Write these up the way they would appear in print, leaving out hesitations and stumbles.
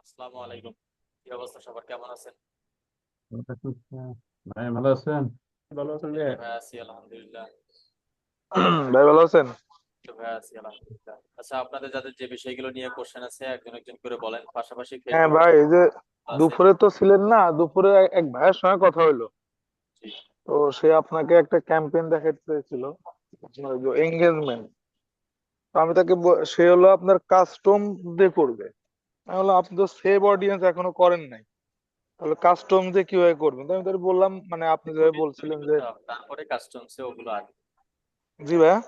আসসালামু আলাইকুম। কি অবস্থা, সবার কেমন আছেন? ভাই ভালো আছেন? ভালো আছেন এই যে? তো ভাই আছি আলহামদুলিল্লাহ। ভাই ভালো আছেন? তো ভাই আছি আলহামদুলিল্লাহ। আচ্ছা, আপনাদের যাদের যে বিষয়গুলো নিয়ে কোশ্চেন আছে একজন একজন করে বলেন, পাশাপাশি হ্যাঁ ফেসবুক ভাই, এই যে আছে। দুপুরে তো ছিলেন না, দুপুরে এক ভাইয়ের সঙ্গে কথা হইলো। জি। তো সে আপনাকে একটা ক্যাম্পেইন দেখাতে চেয়েছিল, এঙ্গেজমেন্ট। তো আমি তাকে সে হলো আপনার কাস্টম দিয়ে করবে। আমি বললাম আপনি তো সেভ অডিয়েন্স এখনো করেন নাই, তাহলে কাস্টম দিয়ে কিভাবে করবেন? তো আমি তাকে বললাম মানে আপনি যেভাবে অডিয়েন্স তৈরি বলছিলেন যে, করতে হবে, তারপরে কাস্টমসে ওগুলো আসবে। জি ভাইয়া,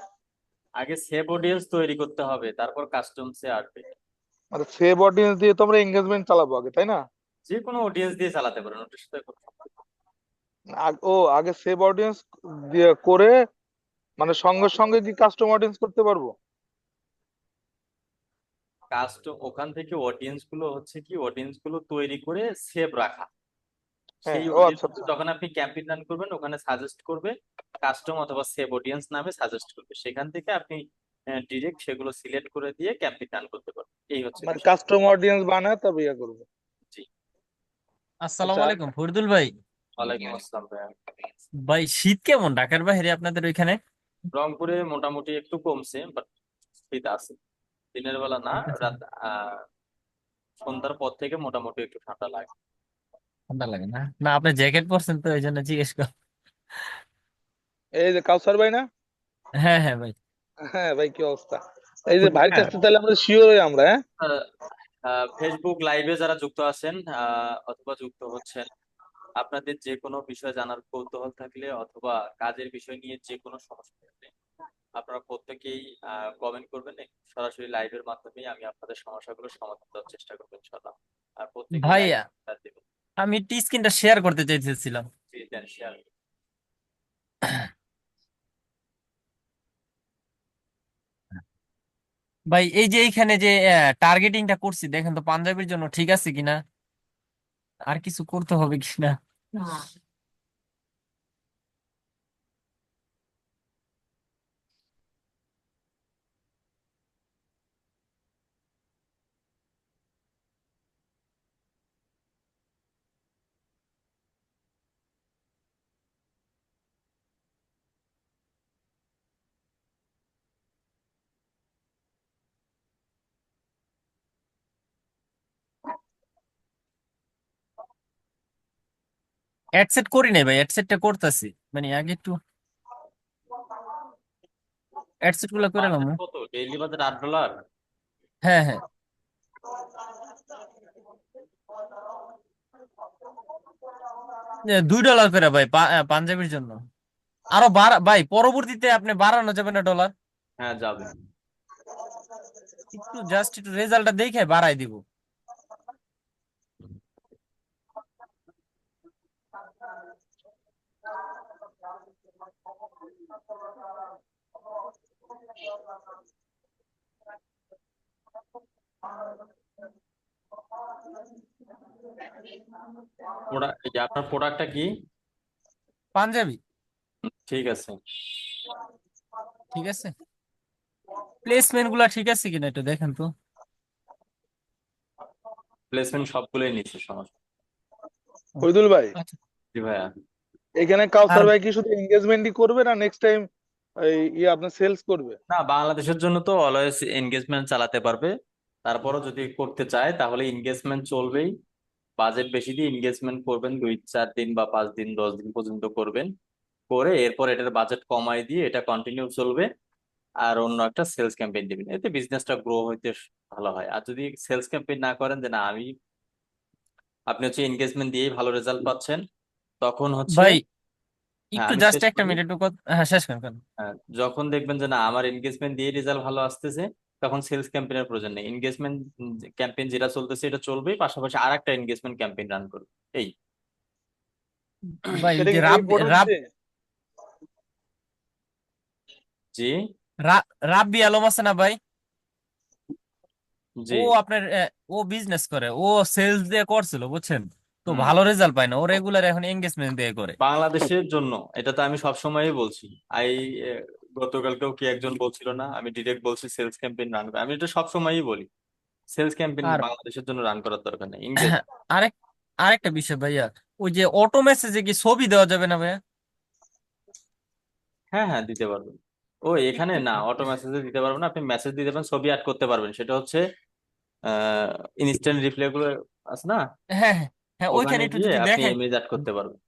আগে সেভ অডিয়েন্স তৈরি করতে হবে, তারপর কাস্টমসে আসবে। মানে সেভ অডিয়েন্স দিয়ে তো আমরা এঙ্গেজমেন্ট চালাবো আগে, তাই না? যে কোনো অডিয়েন্স দিয়ে চালাতে পারেন, ওটার সাথে কোনো সমস্যা নেই। ও, আগে সেভ অডিয়েন্স দিয়ে করে মানে সঙ্গে সঙ্গে কি কাস্টম অডিয়েন্স করতে পারবো? কাস্টম ওখান থেকে অডিয়েন্স গুলো হচ্ছে কি, অডিয়েন্স গুলো তৈরি করে সেভ রাখা। হ্যাঁ, সেই ও অডিয়েন্স আচ্ছা আচ্ছা। যখন আপনি ক্যাম্পেইন রান করবেন, ওখানে সাজেস্ট করবে কাস্টম অথবা সেভ অডিয়েন্স নামে সাজেস্ট করবে, সেখান থেকে আপনি ডিরেক্ট সেগুলো সিলেক্ট করে দিয়ে ক্যাম্পেইন রান করতে পারবেন। এই হচ্ছে মানে বিষয়। কাস্টম অডিয়েন্স বানায় তবে ইয়ে করবো। জি। আসসালামু আচ্ছা। আলাইকুম ফরিদুল ভাই। ওয়ালাইকুম আসসালাম ভাইয়া। ভাই শীত কেমন ঢাকার বাইরে আপনাদের ওইখানে? রংপুরে মোটামুটি একটু কমছে, বাট শীত আছে। দিনের বেলা না, শীত আছে? রাত সন্ধ্যার পর থেকে মোটামুটি একটু ঠান্ডা লাগে। ঠান্ডা লাগে না? না আপনি জ্যাকেট পরছেন তো এই জন্য জিজ্ঞেস কর। এই যে কাউসার ভাই না? হ্যাঁ হ্যাঁ ভাই। হ্যাঁ ভাই, কি অবস্থা? এই যে ভাইয়ের কাছে তাহলে আমরা শিওর হই আমরা, হ্যাঁ। ফেসবুক লাইভে যারা যুক্ত আছেন অথবা যুক্ত হচ্ছেন, আপনাদের যে কোনো বিষয় জানার কৌতূহল থাকলে অথবা কাজের বিষয় নিয়ে যে কোনো সমস্যা থাকলে আপনারা প্রত্যেকেই কমেন্ট করবেন। সরাসরি লাইভের মাধ্যমে আমি আপনাদের সমস্যাগুলো সমাধান দেওয়ার চেষ্টা করবো ইনশাল্লাহ। আর প্রত্যেকেই ভাই লাইভ দেবেন। আমি টি স্ক্রিনটা শেয়ার করতে চাইতেছিলাম। জি, দেন শেয়ার। ভাই এই যে এইখানে যে টার্গেটিংটা করছি দেখেন তো পাঞ্জাবির জন্য ঠিক আছে কিনা, আর কিছু করতে হবে কিনা। অ্যাডসেট করি নাই ভাই, অ্যাডসেটটা করতেছি, মানে আগে একটু অ্যাডসেট গুলো করে বাজেট লাম। কত? Daily budget $8। হ্যাঁ হ্যাঁ। $2 করে ভাই পাঞ্জাবির জন্য। আরো ভাই পরবর্তীতে আপনি বাড়ানো যাবে না ডলার? হ্যাঁ, যাবে। একটু জাস্ট একটু রেজাল্টটা দেখে বাড়াই দিব। আপনার প্রোডাক্টটা কি? পাঞ্জাবি। ঠিক আছে। ঠিক আছে, প্লেসমেন্ট গুলা ঠিক আছে কিনা একটু দেখেন তো। প্লেসমেন্ট সবগুলোই নিচ্ছে, সমস্যা। ফরিদুল ভাই, আচ্ছা। জি ভাইয়া। এখানে আর কাউসার ভাই কি শুধু এঙ্গেজমেন্টই করবে না নেক্সট টাইম এই আপনার সেলস করবে? না, বাংলাদেশের জন্য তো অলওয়েজ এনগেজমেন্ট চালাতে পারবে। তারপরও যদি করতে চায় তাহলে এনগেজমেন্ট চলবেই। বাজেট বেশি দিয়ে এনগেজমেন্ট করবেন, 2-4 দিন বা 5 দিন 10 দিন পর্যন্ত করবেন। করে এরপর এটার বাজেট কমাই দিয়ে এটা কন্টিনিউ চলবে। আর অন্য একটা সেলস ক্যাম্পেইন দিবেন, এতে বিজনেসটা গ্রো হইতে ভালো হয়। আর যদি সেলস ক্যাম্পেইন না করেন যে না আপনি হচ্ছে এনগেজমেন্ট দিয়েই ভালো রেজাল্ট পাচ্ছেন, তখন হচ্ছে। ভাই হ্যাঁ, একটু আমি জাস্ট শেষ একটা করি। মিনিট একটু হ্যাঁ শেষ করেন কেন। যখন দেখবেন যে না আমার এনগেজমেন্ট দিয়ে রেজাল্ট ভালো আসতেছে, তখন সেলস ক্যাম্পেইনের প্রয়োজন নেই। এনগেজমেন্ট ক্যাম্পেইন যেটা চলতেছে এটা চলবেই, পাশাপাশি আর একটা এনগেজমেন্ট ক্যাম্পেইন রান করবে। এই। ভাই ওই সেটা যে কি এই প্রোডাক্ট দিয়ে? জি। রাব্বি আলম আছে না ভাই? জি। ও আপনার ও বিজনেস করে, ও সেলস দিয়ে করছিল বুঝছেন, তো হুম। ভালো রেজাল্ট পায় না, ও রেগুলার এখন এঙ্গেজমেন্ট দিয়ে করে। বাংলাদেশের জন্য এটা তো আমি সবসময়ই বলছি। আই গতকালকেও কি একজন বলছিল না, আমি ডিরেক্ট বলছি সেলস ক্যাম্পেইন রান করে, আমি এটা সবসময়ই বলি। সেলস ক্যাম্পেইন আর বাংলাদেশের জন্য রান করার দরকার নেই, ইংগেজ। আরেক আরেকটা বিষয় ভাইয়া, ওই যে অটো মেসেজে কি ছবি দেওয়া যাবে না ভাইয়া? হ্যাঁ হ্যাঁ, দিতে পারবেন। ও এখানে না, অটো মেসেজে দিতে পারবেন না, আপনি মেসেজ দিতে পারেন, ছবি অ্যাড করতে পারবেন, সেটা হচ্ছে ইনস্ট্যান্ট রিপ্লাই গুলো আছে না, হ্যাঁ হ্যাঁ হ্যাঁ, ওইখানে ওখানে একটু গিয়ে যদি আপনি দেখাই, ইমেজ অ্যাড করতে পারবেন।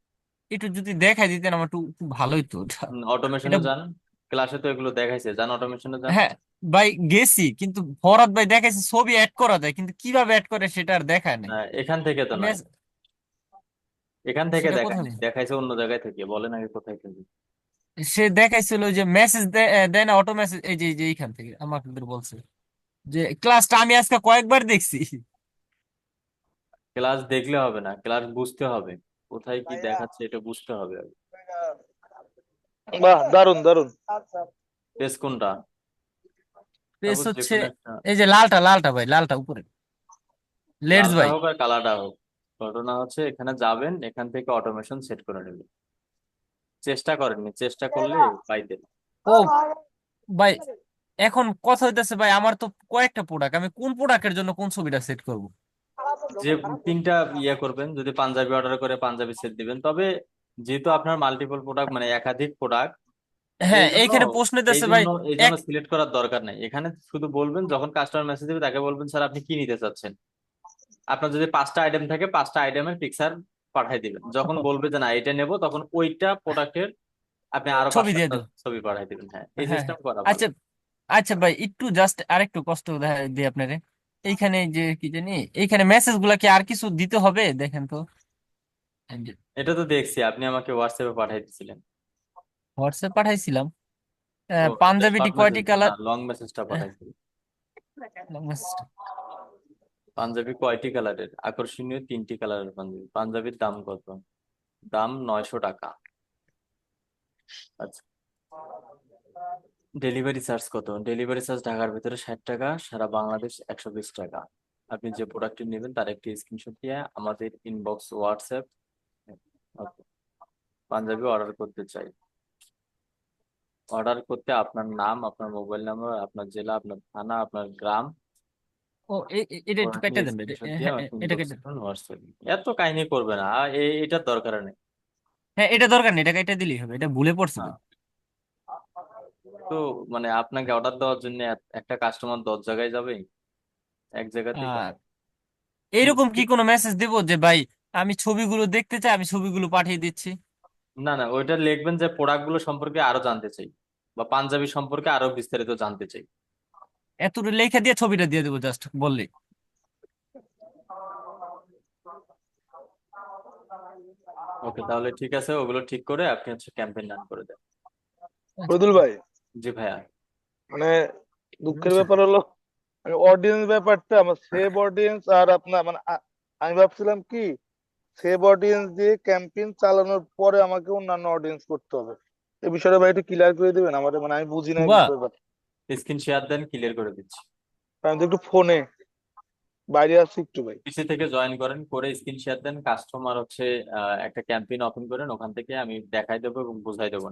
একটু যদি দেখাই দিতেন আমার একটু একটু ভালোই তো ওটা। অটোমেশনে এটা যান, ক্লাসে তো এগুলো দেখাইছে, যান অটোমেশনে যান। হ্যাঁ ভাই, গেছি কিন্তু ফরহাদ ভাই দেখাইছে ছবি অ্যাড করা যায়, কিন্তু কিভাবে অ্যাড করে সেটা আর দেখায় নাই। এখান থেকে তো আমি নয়, এখান থেকে সেটা কোথায়, দেখায়নি, দেখাইছে অন্য জায়গায় থেকে, বলেন আগে কোথায় থেকে। সে দেখাইছিল যে মেসেজ দেয় না অটো মেসেজ, এই যে এইখান থেকে আমাকে বলছে যে ক্লাসটা আমি আজকে কয়েকবার দেখছি। ক্লাস দেখলে হবে না, ক্লাস বুঝতে হবে, কোথায় কি দেখাচ্ছে এটা বুঝতে হবে আগে। বাহ, দারুন দারুন। পেজ কোনটা? পেজ তারপর যে হচ্ছে কোনো একটা, এই যে লালটা, লালটা ভাই, লালটা উপরে, লেটস লালটা ভাই। হোক আর কালারটা হোক, ঘটনা হচ্ছে এখানে যাবেন, এখান থেকে অটোমেশন সেট করে নেবেন। চেষ্টা করেননি, চেষ্টা করলে পাইতেন। ও ভাই, এখন কথা হইতেছে ভাই, আমার তো কয়েকটা প্রোডাক্ট, আমি কোন প্রোডাক্টের জন্য কোন ছবিটা সেট করব? যে তিনটা ইয়ে করবেন, যদি পাঞ্জাবি অর্ডার করে পাঞ্জাবি সেট দিবেন, তবে যেহেতু আপনার মাল্টিপল প্রোডাক্ট মানে একাধিক প্রোডাক্ট, হ্যাঁ, এই জন্য এইখানে প্রশ্ন এই হইতেছে ভাই, জন্য এই জন্য এক সিলেক্ট করার দরকার নাই। এখানে শুধু বলবেন, যখন কাস্টমার মেসেজ দিবে তাকে বলবেন স্যার আপনি কি নিতে চাচ্ছেন। আপনার যদি 5টা আইটেম থাকে, 5টা আইটেমের পিকচার পাঠিয়ে দিবেন, যখন বলবে যে না এটা নেবো, তখন ওইটা প্রোডাক্টের আপনি আরো পাঁচ ছবি দিয়ে সাতটা দেবো। ছবি পাঠিয়ে দিবেন। হ্যাঁ, এই হ্যাঁ সিস্টেম করা ভালো। আচ্ছা, আচ্ছা ভাই, একটু জাস্ট আরেকটু কষ্ট দিই আপনারে। এইখানে যে কি জানি, এইখানে মেসেজ গুলা কি আর কিছু দিতে হবে দেখেন তো। এটা তো দেখছি, আপনি আমাকে হোয়াটসঅ্যাপে পাঠিয়ে দিয়েছিলেন। হোয়াটসঅ্যাপ পাঠাইছিলাম। ও, এটা পাঞ্জাবিটি শর্ট কয়টি মেসেজ না, কালার? লং মেসেজটা পাঠাইছি। পাঞ্জাবি কয়টি কালারের? আকর্ষণীয় 3টি কালারের পাঞ্জাবি। পাঞ্জাবির দাম কত? দাম 900 টাকা। আচ্ছা, ডেলিভারি চার্জ কত? ডেলিভারি চার্জ ঢাকার ভিতরে 60 টাকা, সারা বাংলাদেশ 120 টাকা। আপনি যে প্রোডাক্টটি নেবেন তার একটি স্ক্রিনশট দিয়ে আমাদের ইনবক্স হোয়াটসঅ্যাপ, পাঞ্জাবি অর্ডার করতে চাই। অর্ডার করতে আপনার নাম, আপনার মোবাইল নাম্বার, আপনার জেলা, আপনার থানা, আপনার গ্রাম, ও এটা একটু প্রোডাক্ট কেটে নিয়ে দেন ভাই। স্ক্রিনশট দিয়ে হ্যাঁ, আমাকে এটা ইনবক্স কেটে, করুন হোয়াটসঅ্যাপে। এত কাহিনী করবে না, এটার দরকার নেই। হ্যাঁ এটা দরকার নেই, এটা কেটে দিলেই হবে, এটা ভুলে পড়ছে হ্যাঁ, ভাই। তো মানে আপনাকে অর্ডার দেওয়ার জন্য একটা কাস্টমার 10 জায়গায় যাবে, এক জায়গাতেই আর পাবে। এইরকম কি কোনো মেসেজ দেবো যে ভাই আমি ছবিগুলো দেখতে চাই, আমি ছবিগুলো পাঠিয়ে দিচ্ছি? না না, ওইটা লিখবেন যে প্রোডাক্ট গুলো সম্পর্কে আরো জানতে চাই, বা পাঞ্জাবি সম্পর্কে আরো বিস্তারিত জানতে চাই। এতটুকু লেখা দিয়ে ছবিটা দিয়ে দেবো জাস্ট বললে। ওকে, তাহলে ঠিক আছে, ওগুলো ঠিক করে আপনি হচ্ছে ক্যাম্পেইন রান করে দেন। আচ্ছা, রদুল ভাই, জি ভাইয়া। মানে দুঃখের ব্যাপার হলো, আমি অডিয়েন্স ব্যাপারটা আমার সেভ অডিয়েন্স আর আপনার মানে আমি ভাবছিলাম কি সেভ অডিয়েন্স দিয়ে ক্যাম্পেইন চালানোর পরে আমাকে অন্যান্য অডিয়েন্স করতে হবে। এই বিষয়টা ভাই একটু ক্লিয়ার করে দিবেন আমাদের, মানে আমি বুঝি না এই হুবা, ব্যাপার। স্ক্রিন শেয়ার দেন, ক্লিয়ার করে দিচ্ছি। আমি তো একটু ফোনে বাইরে আছি একটু ভাই। পিসি থেকে জয়েন করেন, করে স্ক্রিন শেয়ার দেন, কাস্টমার হচ্ছে একটা ক্যাম্পেইন ওপেন করেন, ওখান থেকে আমি দেখাই দেবো এবং বুঝাই দেবো।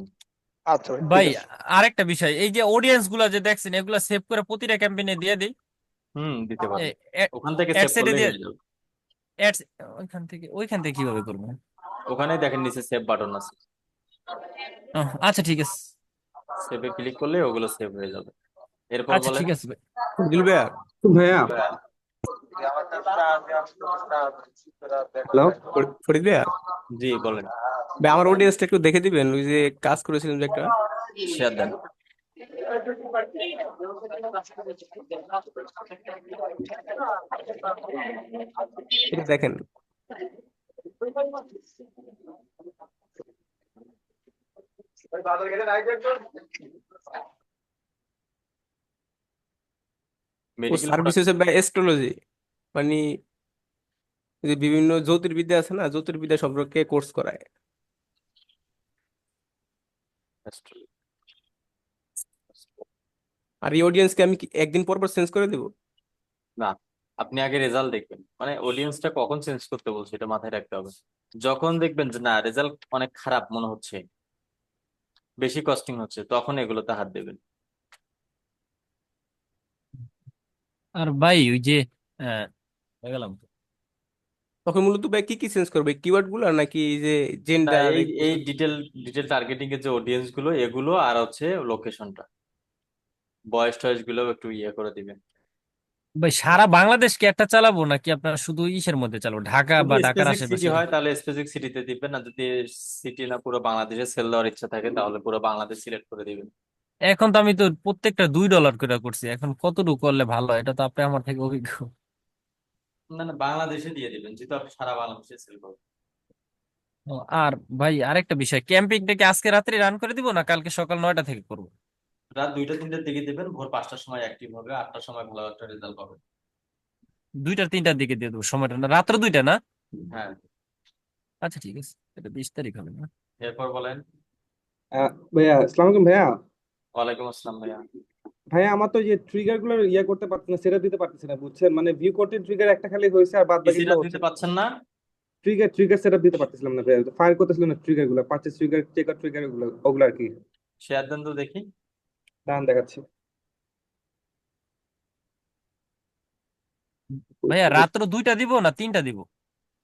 আচ্ছা ভাই, ঠিক ভাই আছে। আরেকটা বিষয়, এই যে অডিয়েন্স গুলা যে দেখছেন, এগুলা সেভ করে প্রতিটা ক্যাম্পেইনে দিয়ে দিই। দিতে পারেন, ওখান থেকে সেভ অ্যাডসেটে করলেই দিয়ে, হয়ে যাবে। অ্যাডস, ওইখান থেকে কিভাবে করবো? ওখানেই দেখেন নিচে সেভ বাটন আছে, আচ্ছা ঠিক আছে। সেভে ক্লিক করলে ওগুলো সেভ হয়ে যাবে। এরপর আচ্ছা বলেন। ঠিক আছে ভাই। দিল ভাইয়া, ভাইয়া, হ্যালো, ফরিদ ভাইয়া, জি বলেন। ভাই আমার অডিয়েন্সটা একটু দেখে দিবেন, ওই যে কাজ করেছিলেন যে একটা, শেয়ার দেন। একটু দেখেন। ও মেডিকেল সার্ভিস প্রোডাক্ট। হচ্ছে ভাই এস্ট্রোলজি, মানে এই যে বিভিন্ন জ্যোতির্বিদ্যা আছে না, জ্যোতির্বিদ্যা সম্পর্কে কোর্স করায়। আর এই অডিয়েন্সকে আমি কি একদিন পর পর চেঞ্জ করে দেবো? না, আপনি আগে রেজাল্ট দেখবেন, মানে অডিয়েন্সটা কখন চেঞ্জ করতে বলছে এটা মাথায় রাখতে হবে। যখন দেখবেন যে না রেজাল্ট অনেক খারাপ মনে হচ্ছে, বেশি কস্টিং হচ্ছে, তখন এগুলোতে হাত দেবেন। আর ভাই ওই যে আহ, হয়ে গেলাম তো। তখন মূলত ভাই কি কি চেঞ্জ করবে, কিওয়ার্ড গুলো নাকি এই যে না, জেন্ডার এই এগুলো? এই ডিটেল ডিটেল টার্গেটিং এর যে অডিয়েন্স গুলো এগুলো আর হচ্ছে লোকেশনটা, বয়স টয়েস গুলো একটু ইয়ে করে দিবেন। ভাই সারা বাংলাদেশ কি একটা চালাবো নাকি আপনার শুধু ইসের মধ্যে চালাবো, ঢাকা যদি বা ঢাকার স্পেসিফিক সিটি আশেপাশে? হয় তাহলে স্পেসিফিক সিটিতে দিবেন, না যদি সিটি না পুরো বাংলাদেশে সেল দেওয়ার ইচ্ছা থাকে তাহলে পুরো বাংলাদেশ সিলেক্ট করে দিবেন। এখন তো আমি তো প্রত্যেকটা $2 করে করছি, এখন কতটুকু করলে ভালো হয়? এটা তো আপনি আমার থেকে অভিজ্ঞ। না না, বাংলাদেশে দিয়ে দিবেন যেহেতু আপনি সারা বাংলাদেশে সেল করবেন। ও, আর ভাই আরেকটা বিষয়, ক্যাম্পিংটা কি আজকে রাত্রে রান করে দিব না কালকে সকাল 9টা থেকে করবো? রাত 2টা 3টার দিকে দিবেন, ভোর 5টার সময় অ্যাক্টিভ হবে, 8টার সময় ভালো একটা রেজাল্ট পাবেন। 2টা 3টার দিকে দিয়ে দেবো সময়টা, না রাত্র 2টা না? হ্যাঁ। আচ্ছা ঠিক আছে, এটা 20 তারিখ হবে না? এরপর বলেন। ভাইয়া আসসালামু আলাইকুম ভাইয়া। ওয়ালাইকুম আসসালাম ভাইয়া। ভাইয়া আমার তো যে ট্রিগার গুলো ইয়ে করতে পারতেছি না, সেটা দিতে পারতেছি না বুঝছেন, মানে ভিউ করতে ট্রিগার একটা খালি হয়েছে আর বাদ বাকি পিসিটা গুলো হচ্ছে দিতে না। পাচ্ছেন না? ট্রিগার ট্রিগার সেটআপ দিতে পারতেছিলাম না ভাইয়া, ফায়ার করতেছিল না ট্রিগার গুলো, পারচেস ট্রিগার, চেকার ট্রিগার ওগুলো ওগুলো আর কি। শেয়ার দেন তো দেখি। দান দেখাচ্ছি। ভাইয়া রাত্র 2টা দিব না 3টা দিব?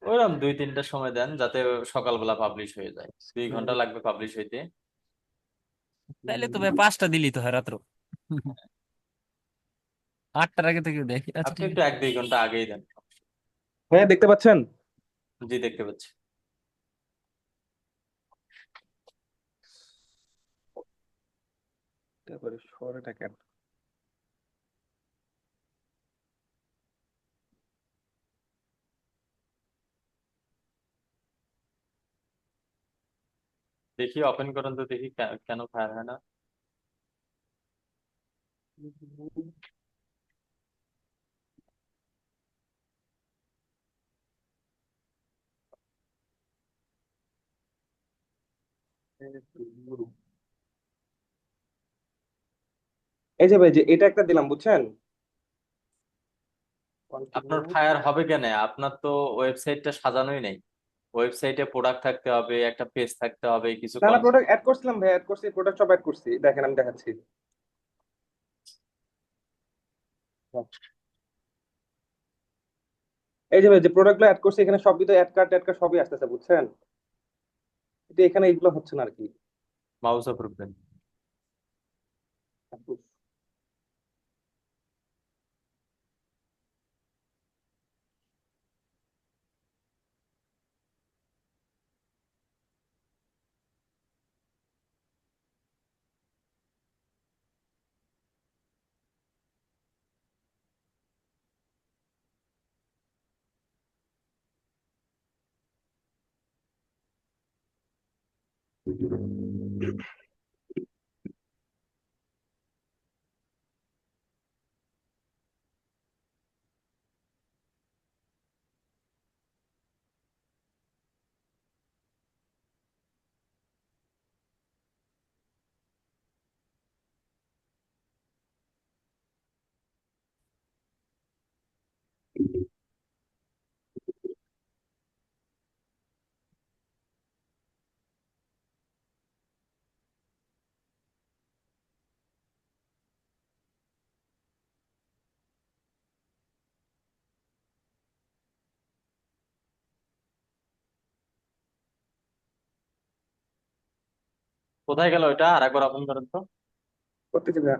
ওইরকম 2 3টার সময় দেন যাতে সকালবেলা পাবলিশ হয়ে যায়, 2 ঘন্টা হুম, লাগবে পাবলিশ হইতে। তাইলে তো ভাই 5টা দিলেই তো হয় রাত্র। 8টার আগে থেকে দেখি, আচ্ছা আপনি ঠিক একটু আছে। 1 2 ঘন্টা আগেই দেন। ভাইয়া দেখতে পাচ্ছেন? জি, দেখতে পাচ্ছি। তারপরে সরাটা কেন? দেখি ওপেন করেন তো দেখি কেন ফায়ার হয় না। এই যে ভাই, যে এটা একটা দিলাম বুঝছেন, আপনার কন্টিনিউ। ফায়ার হবে কেন? আপনার তো ওয়েবসাইটটা সাজানোই নেই। ওয়েবসাইটে প্রোডাক্ট থাকতে হবে, একটা পেজ থাকতে হবে, কিছু না না, প্রোডাক্ট অ্যাড করছিলাম ভাই, অ্যাড করছি, প্রোডাক্ট সব অ্যাড করছি, দেখেন আমি দেখাচ্ছি। এই যে ভাই, যে প্রোডাক্ট গুলো অ্যাড করছি এখানে সবই তো অ্যাড কার্ড সবই আসতেছে বুঝছেন, কিন্তু এখানে এগুলো হচ্ছে না আর কি। মাউস অ্যাপ্রুভেন। কোথায় গেল ওইটা? আর একবার ওপেন করেন তো। করতেছি ভাইয়া।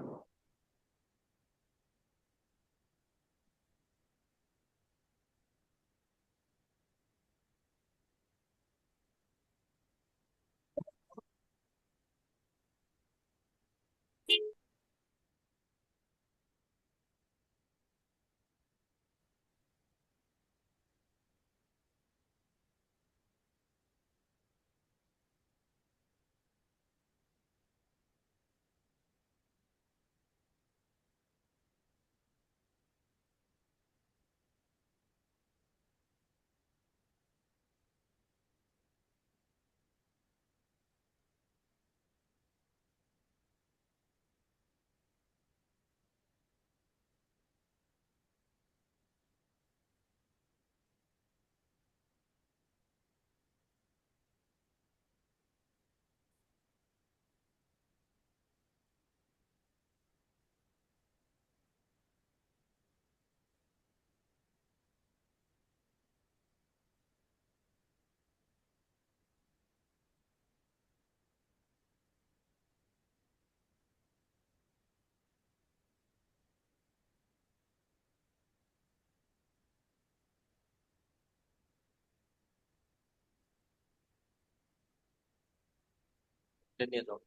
এটা নিয়ে যাও।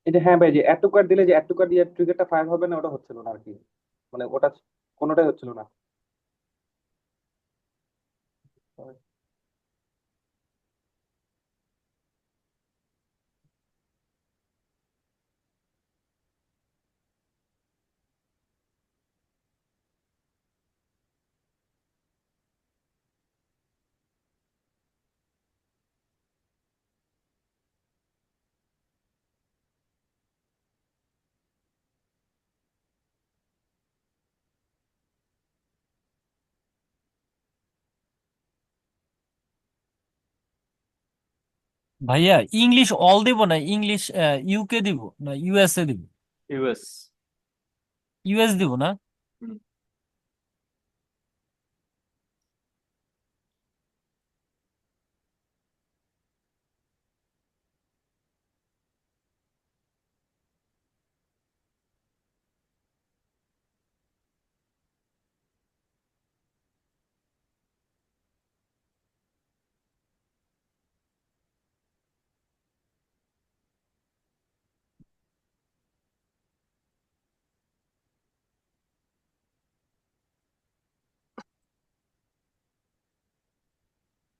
এটা হ্যাঁ ভাই, যে অ্যাড টু কার্ট দিলে যে অ্যাড টু কার্ট দিয়ে ট্রিগারটা ফায়ার হবে না, ওটা হচ্ছিল না আর কি। মানে ওটা কোনোটাই হচ্ছিল না। ভাইয়া ইংলিশ অল দিব না ইংলিশ ইউকে দিব না ইউএসএ দিব? ইউএস। ইউএস দিব না?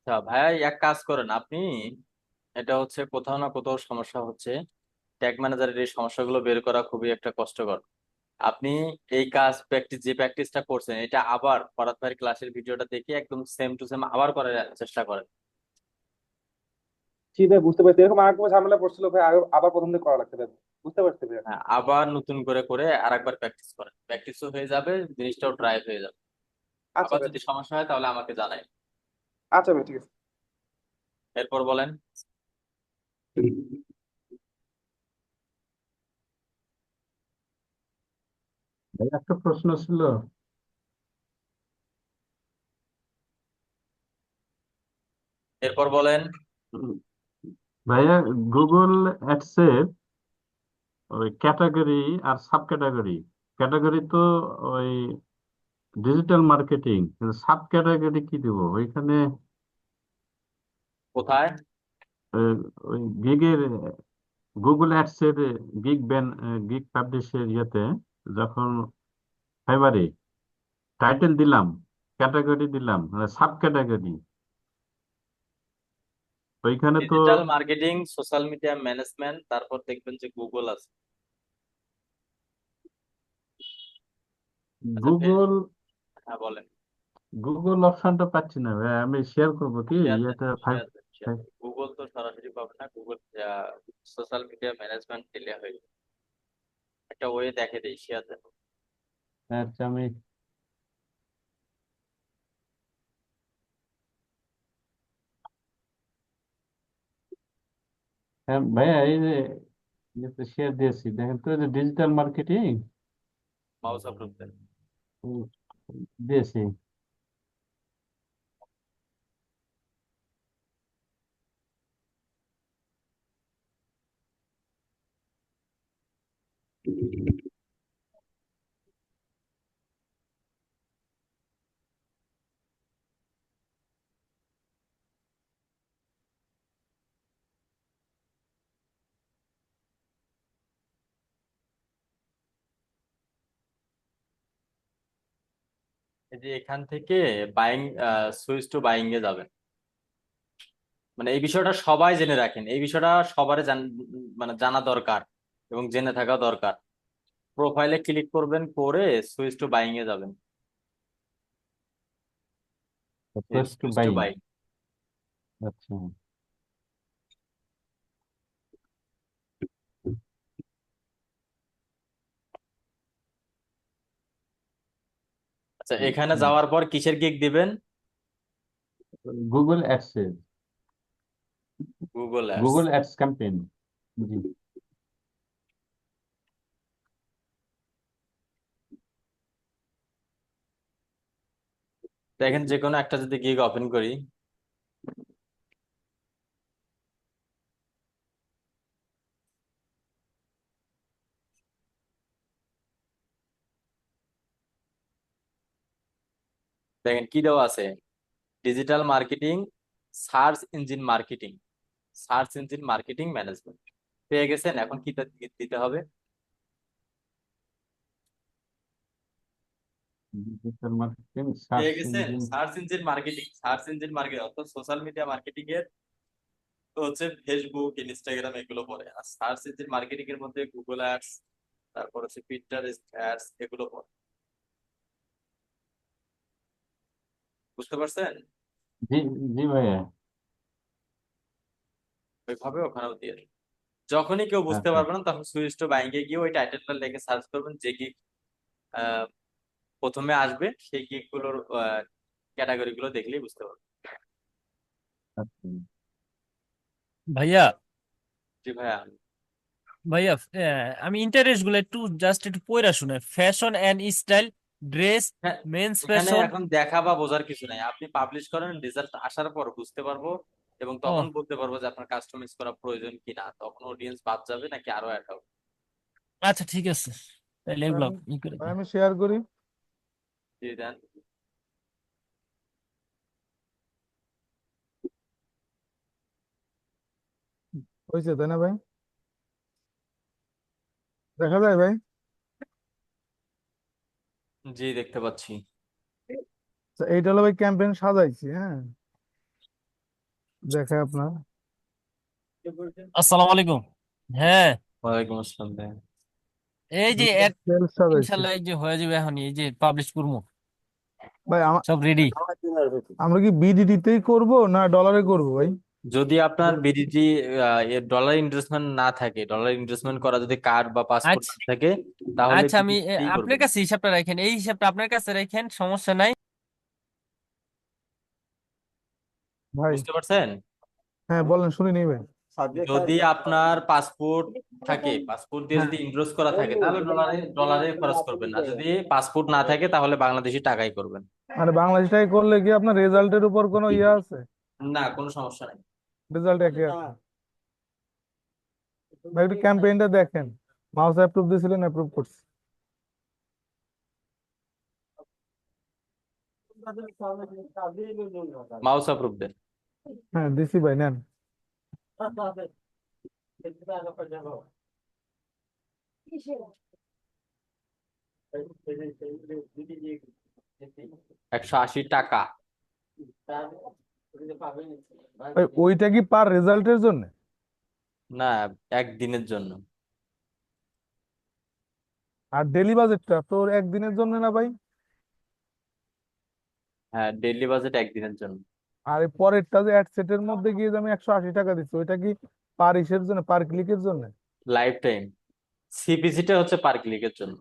আচ্ছা ভাইয়া, এক কাজ করেন আপনি, এটা হচ্ছে কোথাও না কোথাও সমস্যা হচ্ছে। ট্যাগ ম্যানেজারের এই সমস্যাগুলো বের করা খুবই একটা কষ্টকর। আপনি এই কাজ যে প্র্যাকটিসটা করছেন, এটা আবার ফরাদ ভাইয়ের ক্লাসের ভিডিওটা দেখে একদম সেম টু সেম আবার করার চেষ্টা করেন। জি ভাই, বুঝতে পারছি। এরকম আর কোনো ঝামেলা পড়ছিল ভাই, আবার প্রথম থেকে করা লাগছে ভাই। বুঝতে পারছি ভাই। হ্যাঁ, আবার নতুন করে করে আরেকবার প্র্যাকটিস করেন, প্র্যাকটিসও হয়ে যাবে, জিনিসটাও ড্রাইভ হয়ে যাবে। আচ্ছা আবার ভাই, যদি সমস্যা হয় তাহলে আমাকে জানাই। আচ্ছা ভাই, ঠিক আছে। এরপর বলেন। ভাই, একটা প্রশ্ন ছিল। এরপর বলেন। উম, ভাইয়া, গুগল অ্যাডসের ওই ক্যাটাগরি আর সাব ক্যাটাগরি, ক্যাটাগরি তো ওই ডিজিটাল মার্কেটিং, কিন্তু সাব ক্যাটাগরি কি দিব ওইখানে? কোথায়? আহ, ওই গিগের, গুগল অ্যাডসের গিগ পাবলিশের ইয়েতে যখন ফাইবারে টাইটেল দিলাম, ক্যাটাগরি দিলাম, মানে সাব ক্যাটাগরি, ওইখানে তো digital marketing, social media management, তারপর দেখবেন যে গুগল আছে। আচ্ছা গুগল হ্যাঁ বলেন। গুগল অপশনটা পাচ্ছি না ভাই, আমি শেয়ার করবো কি সে আছে, ইয়েটা সে ফাইভ? আছে, সে আছে। গুগল তো সরাসরি পাবে না, গুগল সোশ্যাল মিডিয়া ম্যানেজমেন্ট দিলে হয়ে যাবে। একটা ওয়ে দেখে দিই, সে আছে। আচ্ছা, আমি হ্যাঁ ভাইয়া, এই যে ইয়েতে শেয়ার দিয়েছি, দেখেন তো, এই যে ডিজিটাল মার্কেটিং মাউস আপলোড দেন। দিয়েছি। এই যে এখান থেকে বাইং, সুইচ টু বাইং এ যাবেন। মানে এই বিষয়টা সবাই জেনে রাখেন, এই বিষয়টা সবারই মানে জানা দরকার এবং জেনে থাকা দরকার। প্রোফাইলে ক্লিক করবেন, করে সুইচ টু বাইং এ যাবেন। Press to switch to buying. Buying. আচ্ছা। আচ্ছা, এখানে যাওয়ার পর কিসের গিগ দিবেন? গুগল অ্যাডসের, Google ads. Google ads campaign. জি। দেখেন যে কোনো একটা যদি গিগ ওপেন করি, দেখেন কি দেওয়া আছে, digital marketing, search engine marketing, search engine marketing management পেয়ে গেছেন। এখন কি দিতে হবে? ডিজিটাল মার্কেটিং, পেয়ে সার্চ গেছেন engine. Search engine marketing. Search engine marketing অর্থাৎ সোশ্যাল মিডিয়া মার্কেটিং এর তো হচ্ছে ফেসবুক, ইনস্টাগ্রাম এগুলো পড়ে, আর সার্চ ইঞ্জিন মার্কেটিং এর মধ্যে গুগল অ্যাডস, তারপর হচ্ছে পিন্টারেস্ট অ্যাডস এগুলো পড়ে। বুঝতে পারছেন? জি, জি ভাইয়া। ওইভাবে ওখানেও দিয়ে দিন। যখনই কেউ বুঝতে আচ্ছা পারবে না তখন সুইচ টু বাইঙ্গে গিয়ে ওই টাইটেলটা লিখে সার্চ করবেন, যে গিগ প্রথমে আসবে সেই গিগ গুলোর ক্যাটাগরি গুলো দেখলেই বুঝতে পারবেন। আচ্ছা। ভাইয়া, জি ভাইয়া। ভাইয়া, আমি ইন্টারেস্ট গুলো একটু জাস্ট একটু পড়া শুনে, ফ্যাশন এন্ড স্টাইল, ড্রেস, হ্যাঁ, মেন্স এখানে ফ্যাশন। এখন দেখা বা বোঝার কিছু নাই, আপনি পাবলিশ করেন, রেজাল্ট আসার পর বুঝতে পারবো এবং তখন ও বলতে পারবো যে আপনার কাস্টমাইজ করা প্রয়োজন কিনা, তখন অডিয়েন্স বাদ যাবে নাকি আরো অ্যাড হবে। আচ্ছা, ঠিক আছে, তাহলে ভাই এগুলো আমি ই করে ভাই দিই। আমি শেয়ার করি। জি দেন। হয়েছে তাই না ভাই? দেখা যায় ভাই? জি দেখতে পাচ্ছি। আচ্ছা, এইটা হলো ভাই ক্যাম্পেইন সাজাইছি, হ্যাঁ, দেখায় আপনার। আসসালামু আলাইকুম। হ্যাঁ, ওয়ালাইকুম আসসালাম ভাইয়া। এই যে অ্যাড, সেলস সাজাইছি ইনশাল্লাহ এই যে হয়ে যাবে এখন, এই যে পাবলিশ করবো, ভাই। সব রেডি। আমরা কি বিডিটিতেই করব না ডলারে করব ভাই? যদি আপনার বিডিটি ডলার ইনভেস্টমেন্ট না থাকে, ডলার ইনভেস্টমেন্ট করা যদি কার্ড বা পাসপোর্ট আচ্ছা, না থাকে, তাহলে আচ্ছা, আমি বিডিটিতেই আপনার করবেন। কাছে হিসাবটা রাখেন, এই হিসাবটা আপনার কাছে রাখেন, সমস্যা নাই। ভাই বুঝতে পারছেন? হ্যাঁ বলেন, শুনি নেই ভাই। যদি আপনার পাসপোর্ট থাকে, পাসপোর্ট দিয়ে হ্যাঁ যদি ইনভেস্ট করা থাকে তাহলে ডলারে ডলারে খরচ করবেন, আর যদি পাসপোর্ট না থাকে তাহলে বাংলাদেশি টাকাই করবেন। মানে বাংলাদেশ টাই করলে কি আপনার রেজাল্টের উপর কোনো ইয়ে আছে? না, কোনো সমস্যা নেই। রেজাল্ট একই আছে? ভাই একটু ক্যাম্পেইনটা দেখেন, মাউস অ্যাপ্রুভ দিয়েছিলেন, অ্যাপ্রুভ করছি। মাউস অ্যাপ্রুভ দেন। হ্যাঁ দিছি ভাই, নেন। 180 টাকা। ভাই ওইটা কি পার রেজাল্টের জন্য? না, একদিনের জন্য। আর ডেলি বাজেটটা তোর একদিনের জন্য না ভাই? হ্যাঁ, ডেইলি বাজেট একদিনের জন্য। আর এই পরেরটা যে অ্যাড সেটের মধ্যে গিয়ে যে আমি 180 টাকা দিচ্ছি, ওইটা কি পার ইসের জন্য, পার ক্লিকের জন্য? Life time. সিপিসিটা হচ্ছে পার ক্লিকের জন্য।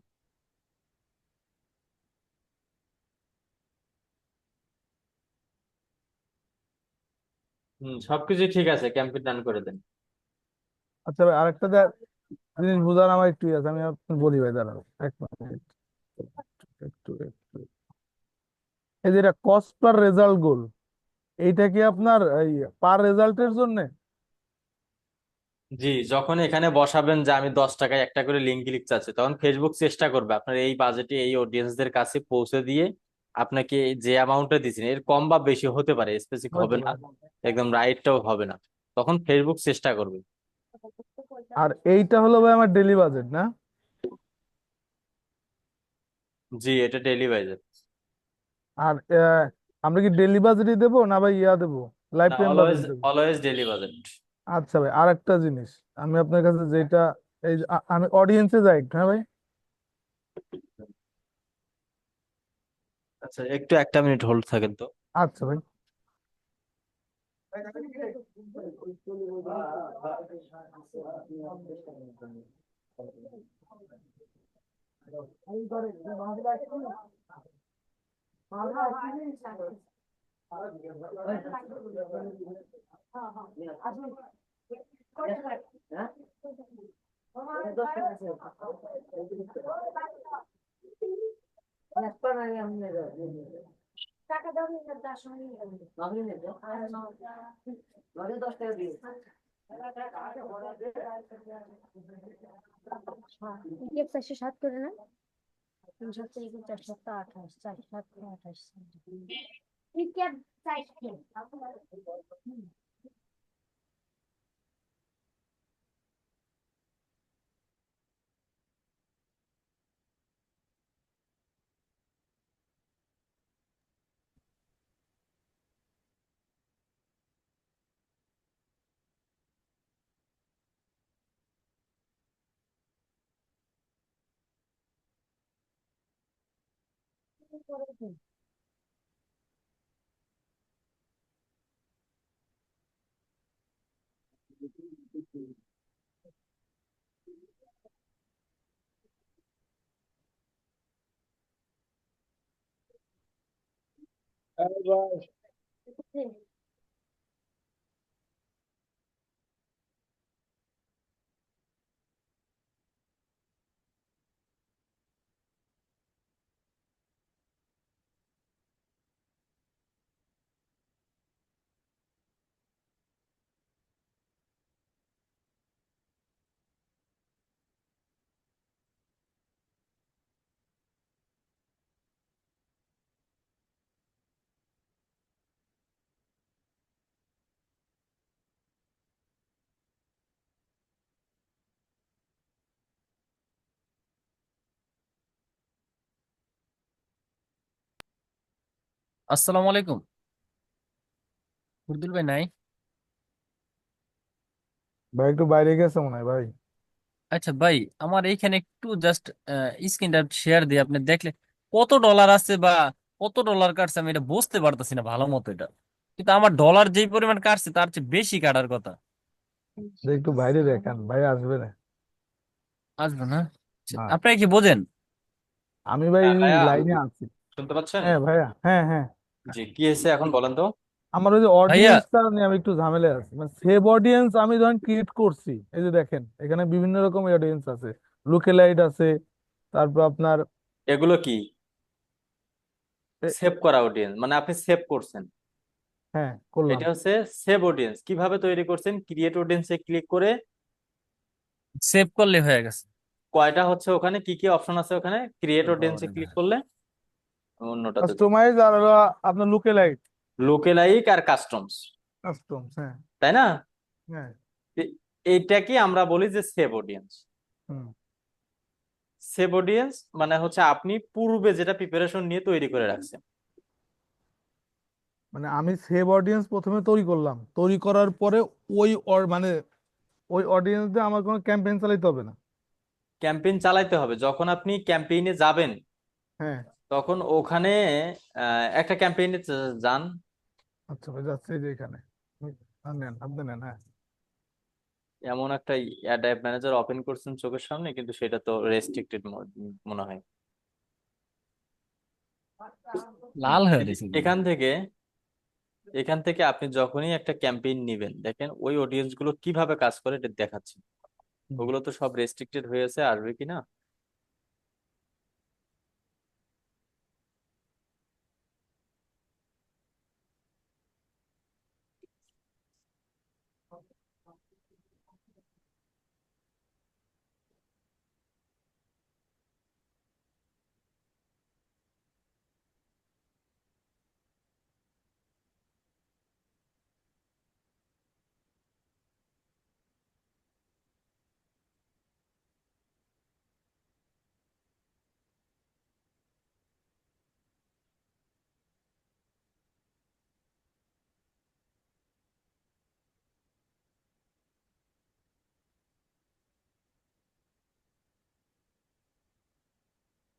সবকিছু ঠিক আছে, ক্যাম্পেইন রান করে দেন। আচ্ছা ভাই, আরেকটা জিনিস বোঝার আমার একটু ইয়ে আছে, আমি আপনাকে বলি ভাই, দাঁড়াও এক মিনিট। একটু এই যে এটা কস্ট পার রেজাল্ট গোল, এইটা কি আপনার এই পার রেজাল্টের জন্য? জি, যখন এখানে বসাবেন যে আমি 10 টাকায় একটা করে লিঙ্ক ক্লিক চাচ্ছি, তখন ফেসবুক চেষ্টা করবে আপনার এই বাজেটে এই অডিয়েন্সদের কাছে পৌঁছে দিয়ে আপনাকে যে অ্যামাউন্টটা দিচ্ছেন এর কম বা বেশি হতে পারে, স্পেসিফিক হয়তো হবে না, ভাই। একদম রাইটটাও হবে না, তখন ফেসবুক চেষ্টা করবে। আর এইটা হলো ভাই আমার ডেলি বাজেট না? জি, এটা ডেইলি বাজেট। আর আমরা কি ডেলি বাজেটই দেবো না ভাই ইয়া দেবো, লাইফ না, টাইম অলওয়েজ বাজেট দেবো? Always daily budget. আচ্ছা ভাই, আর একটা জিনিস, আমি আপনার কাছে যেটা, এই যে আমি অডিয়েন্সে যাই একটু, হ্যাঁ ভাই। আচ্ছা, একটু একটা মিনিট হোল্ড থাকেন তো। আচ্ছা ভাই। ইপিএফ 407 করে না 3 সপ্তাহ 4 সপ্তাহ 28 4 7 28 ইপিএফ 4 আসসালামু আলাইকুম। হুরদুল ভাই নাই? ভাই একটু বাইরে গেছে মনে হয় ভাই। আচ্ছা ভাই, আমার এইখানে একটু জাস্ট স্ক্রিনটা শেয়ার দিয়ে আপনি দেখলে কত ডলার আছে বা কত ডলার কাটছে আমি এটা বুঝতে পারতেছি না ভালো মতো এটা। কিন্তু আমার ডলার যেই পরিমাণ কাটছে তার চেয়ে বেশি কাটার কথা। যে একটু বাইরে দেখান ভাই, আসবে না। আসবে না? আচ্ছা, না, আপনারা কি বোঝেন? আমি ভাই হ্যাঁ ভাইয়া, লাইনে আছি। শুনতে পাচ্ছেন? হ্যাঁ ভাইয়া, হ্যাঁ হ্যাঁ। জি, কি হয়েছে এখন বলেন তো। আমার ওই যে ভাইয়া, অডিয়েন্সটা নিয়ে আমি একটু ঝামেলায় আছি, মানে সেভ অডিয়েন্স আমি যখন ক্রিয়েট করছি, এই যে দেখেন এখানে বিভিন্ন রকম অডিয়েন্স আছে, লুকেলাইট আছে, তারপর আপনার এগুলো কি এ- সেভ করা অডিয়েন্স, মানে আপনি সেভ করছেন? হ্যাঁ করলাম। এটা হচ্ছে সেভ অডিয়েন্স। কিভাবে তৈরি করছেন? ক্রিয়েট অডিয়েন্সে ক্লিক করে সেভ করলে হয়ে গেছে। কয়টা হচ্ছে ওখানে, কি কি অপশন আছে ওখানে, ক্রিয়েট অডিয়েন্সে বাবারে ক্লিক ভাই, করলে অন্যটাতে যান। কাস্টমাইজ আর হলো আপনার লুকেলাইট, লুকেলাইক আর কাস্টমস, কাস্টমস। হ্যাঁ তাই না? হ্যাঁ। এইটাকে আমরা বলি যে সেভ অডিয়েন্স। হুম। সেভ অডিয়েন্স মানে হচ্ছে আপনি পূর্বে যেটা প্রিপারেশন নিয়ে তৈরি করে রাখছেন। মানে আমি সেভ অডিয়েন্স প্রথমে তৈরি করলাম, তৈরি করার পরে মানে ওই অডিয়েন্স দিয়ে আমার কোনো ক্যাম্পেইন চালাতে হবে না। ক্যাম্পেইন চালাইতে হবে। যখন আপনি ক্যাম্পেইনে যাবেন হ্যাঁ। তখন ওখানে একটা ক্যাম্পেইনে যান। আচ্ছা ভাই, যাচ্ছে এই যে এখানে। নেন, আপনি নেন। হ্যাঁ। এমন একটা অ্যাড ম্যানেজার ওপেন করছেন চোখের সামনে, কিন্তু সেটা তো রেস্ট্রিক্টেড মনে হয়। লাল হয়ে গেছে। এখান থেকে আপনি যখনই একটা ক্যাম্পেইন নিবেন, দেখেন ওই অডিয়েন্স গুলো কিভাবে কাজ করে এটা দেখাচ্ছে। হুম। ওগুলো তো সব রেস্ট্রিক্টেড হয়েছে, আসবে কিনা।